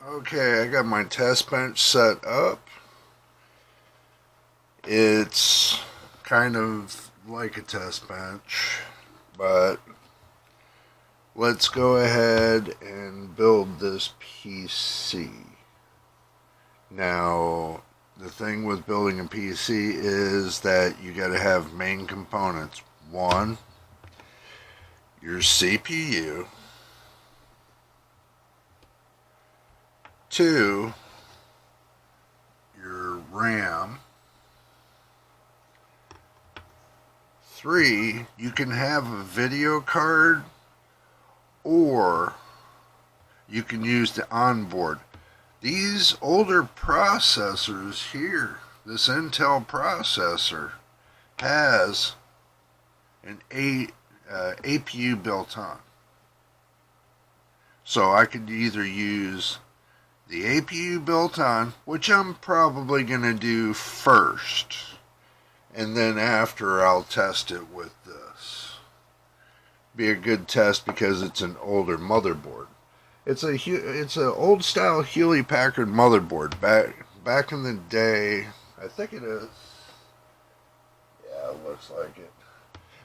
Okay, I got my test bench set up. It's kind of like a test bench, but let's go ahead and build this PC. Now, the thing with building a PC is that you got to have main components. One, your CPU. Two, your RAM. Three, you can have a video card or you can use the onboard. These older processors here, this Intel processor, has an APU built on. So I could either use the APU built on, which I'm probably going to do first, and then after I'll test it with this. Be a good test because it's an older motherboard. It's a old style Hewlett Packard motherboard. Back in the day, I think it is. Yeah, it looks like it.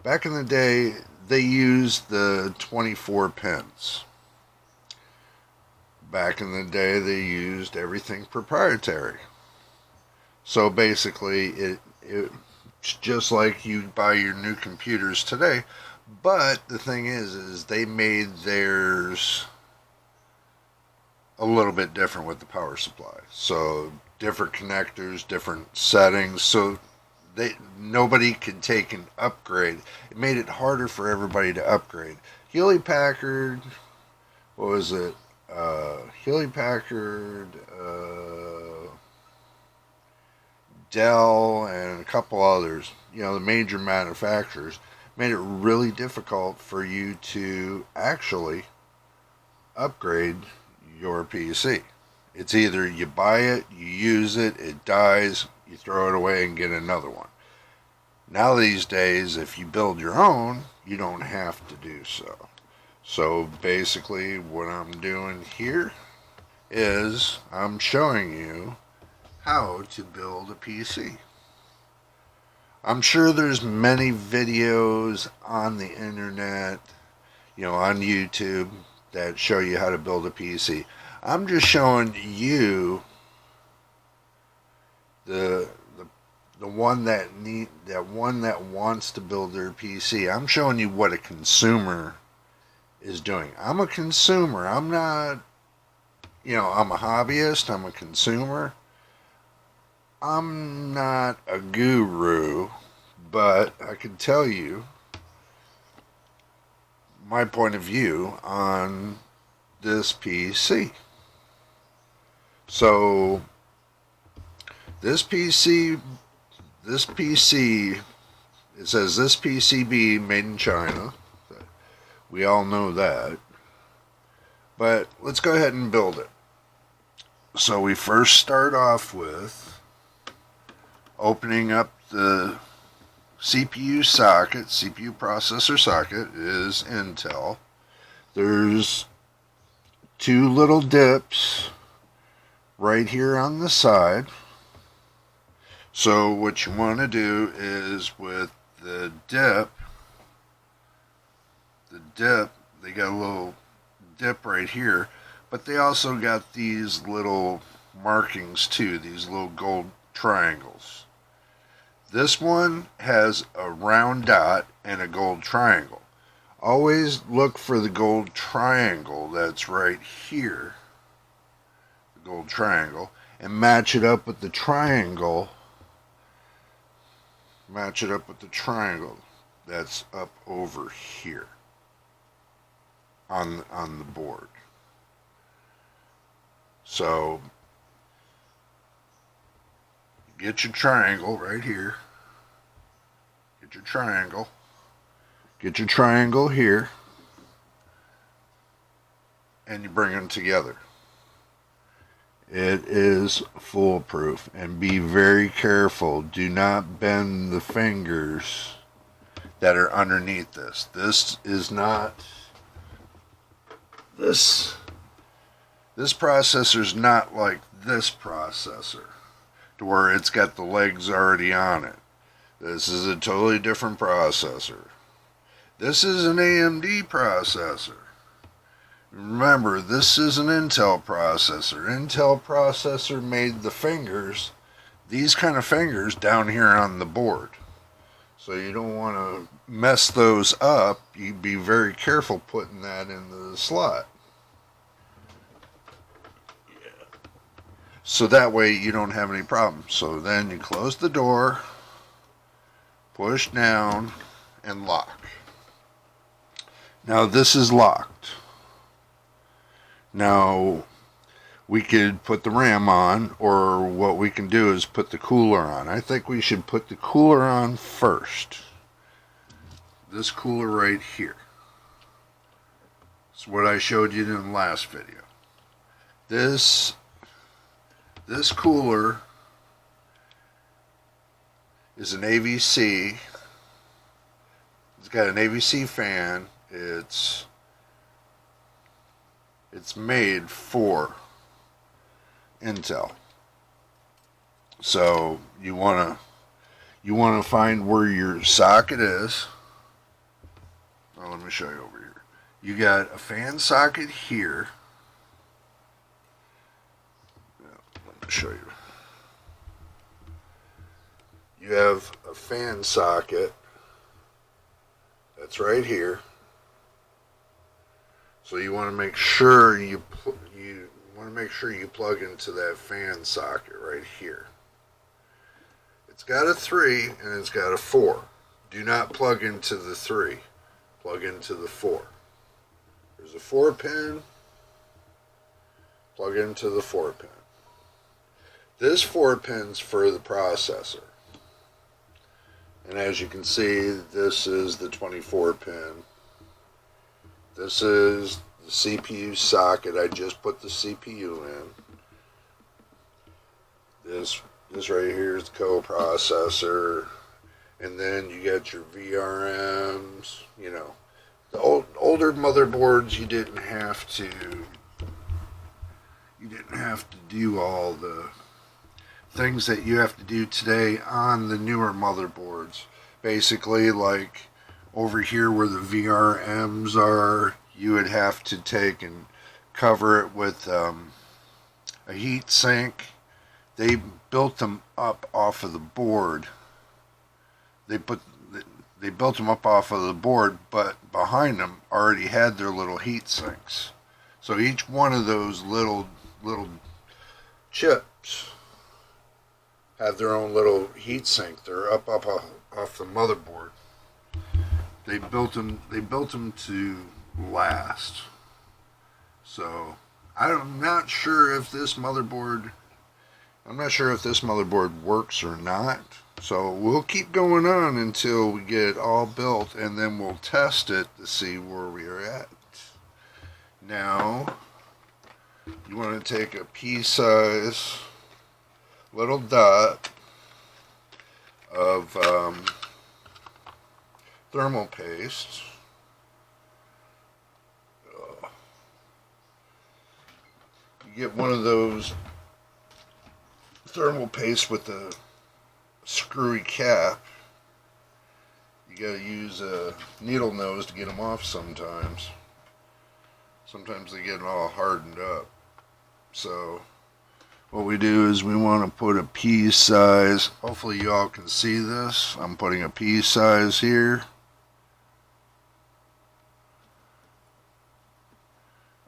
Back in the day, they used the 24 pins. Back in the day, they used everything proprietary. So basically, it's just like you buy your new computers today. But the thing is they made theirs a little bit different with the power supply. So different connectors, different settings. So nobody could take an upgrade. It made it harder for everybody to upgrade. Hewlett Packard, what was it? Hewlett Packard, Dell, and a couple others, the major manufacturers, made it really difficult for you to actually upgrade your PC. It's either you buy it, you use it, it dies, you throw it away and get another one. Now these days, if you build your own, you don't have to do so. So basically what I'm doing here is I'm showing you how to build a PC. I'm sure there's many videos on the internet, on YouTube that show you how to build a PC. I'm just showing you the one that wants to build their PC. I'm showing you what a consumer is doing. I'm a consumer. I'm not, I'm a hobbyist. I'm a consumer. I'm not a guru, but I can tell you my point of view on this PC. So this PC, it says this PCB made in China. We all know that. But let's go ahead and build it. So we first start off with opening up the CPU socket. CPU processor socket is Intel. There's two little dips right here on the side. So what you want to do is with the dip, they got a little dip right here, but they also got these little markings too, these little gold triangles. This one has a round dot and a gold triangle. Always look for the gold triangle that's right here, the gold triangle, and match it up with the triangle. Match it up with the triangle that's up over here on the board. So get your triangle right here. Get your triangle. Get your triangle here. And you bring them together. It is foolproof. And be very careful. Do not bend the fingers that are underneath this. This is not... This This processor's not like this processor, to where it's got the legs already on it. This is a totally different processor. This is an AMD processor. Remember, this is an Intel processor. Intel processor made the fingers, these kind of fingers, down here on the board. So you don't want to mess those up. You be very careful putting that into the slot. So that way you don't have any problems. So then you close the door, push down, and lock. Now this is locked. Now we could put the RAM on, or what we can do is put the cooler on. I think we should put the cooler on first. This cooler right here. It's what I showed you in the last video. This cooler is an AVC. It's got an AVC fan. It's made for Intel. So you want to find where your socket is. Now let me show you over here. You got a fan socket here. Let me show you. You have a fan socket that's right here. So you want to make sure you plug into that fan socket right here. It's got a 3 and it's got a 4. Do not plug into the 3. Plug into the 4. There's a 4 pin. Plug into the 4 pin. This 4 pin's for the processor. And as you can see, this is the 24 pin. This is the CPU socket. I just put the CPU in. This right here is the coprocessor. And then you got your VRMs. You know, the older motherboards, you didn't have to do all the things that you have to do today on the newer motherboards. Basically, like over here where the VRMs are, you would have to take and cover it with a heat sink. They built them up off of the board. They built them up off of the board, but behind them already had their little heat sinks. So each one of those little chips have their own little heat sink. They're up off the motherboard. They built them to last. So I'm not sure if this motherboard works or not. So we'll keep going on until we get it all built, and then we'll test it to see where we are at. Now you want to take a pea-size little dot of thermal paste. You get one of those thermal paste with a screwy cap. You gotta use a needle nose to get them off sometimes. Sometimes they get all hardened up. So what we do is we want to put a pea size. Hopefully you all can see this. I'm putting a pea size here.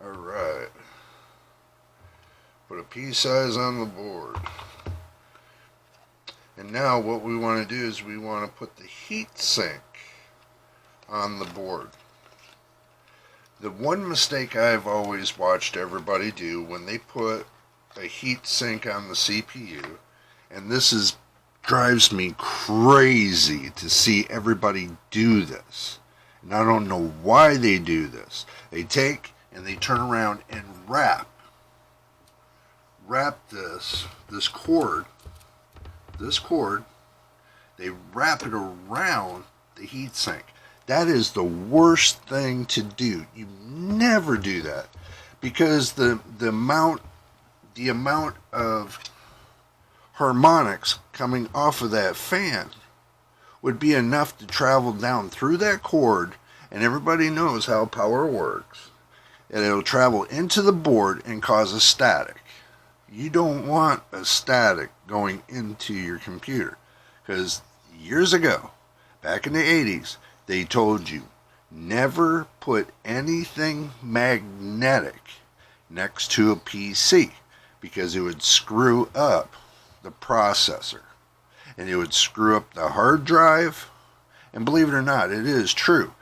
Alright. Put a pea size on the board. And now what we want to do is we want to put the heat sink on the board. The one mistake I've always watched everybody do when they put a heat sink on the CPU, and this drives me crazy to see everybody do this, and I don't know why they do this. They take and they turn around and wrap this cord, they wrap it around the heatsink. That is the worst thing to do. You never do that, because the amount of harmonics coming off of that fan would be enough to travel down through that cord, and everybody knows how power works, and it'll travel into the board and cause a static. You don't want a static going into your computer, because years ago, back in the 80s, they told you never put anything magnetic next to a PC, because it would screw up the processor, and it would screw up the hard drive. And believe it or not, it is true.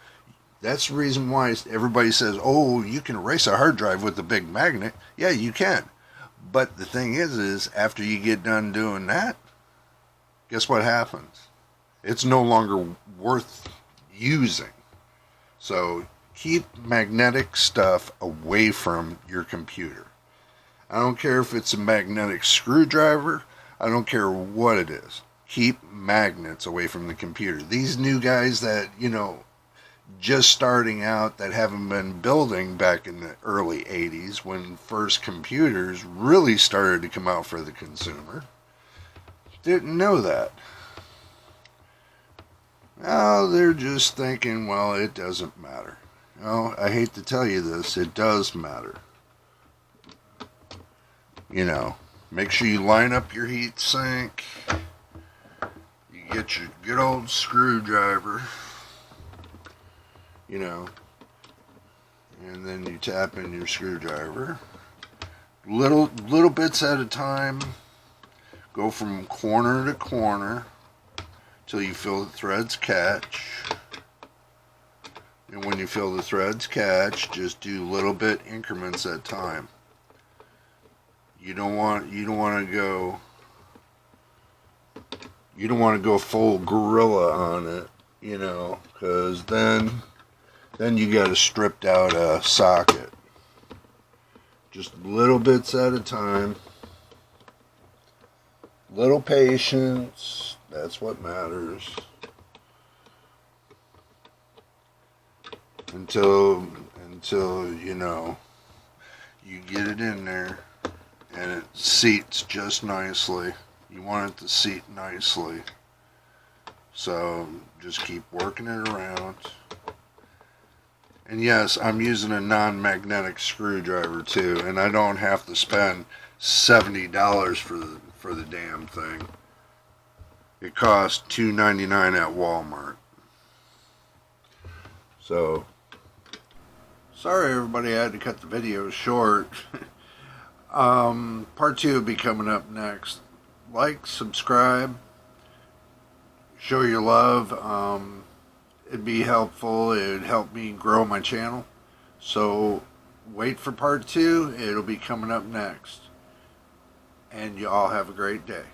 That's the reason why everybody says, oh, you can erase a hard drive with a big magnet. Yeah, you can. But the thing is after you get done doing that, guess what happens? It's no longer worth using. So keep magnetic stuff away from your computer. I don't care if it's a magnetic screwdriver. I don't care what it is. Keep magnets away from the computer. These new guys that, just starting out, that haven't been building back in the early 80s when first computers really started to come out for the consumer, didn't know that. Now they're just thinking, well, it doesn't matter. I hate to tell you this, it does matter. Make sure you line up your heat sink. You get your good old screwdriver, and then you tap in your screwdriver. Little bits at a time. Go from corner to corner till you feel the threads catch. And when you feel the threads catch, just do little bit increments at a time. You don't want to go full gorilla on it, because then you got a stripped out socket. Just little bits at a time. Little patience, that's what matters. Until you get it in there and it seats just nicely. You want it to seat nicely. So just keep working it around. And yes, I'm using a non-magnetic screwdriver too, and I don't have to spend $70 for the damn thing. It costs $2.99 at Walmart. So, sorry everybody, I had to cut the video short. Part 2 will be coming up next. Like, subscribe, show your love. It'd be helpful. It'd help me grow my channel. So wait for part 2. It'll be coming up next. And you all have a great day.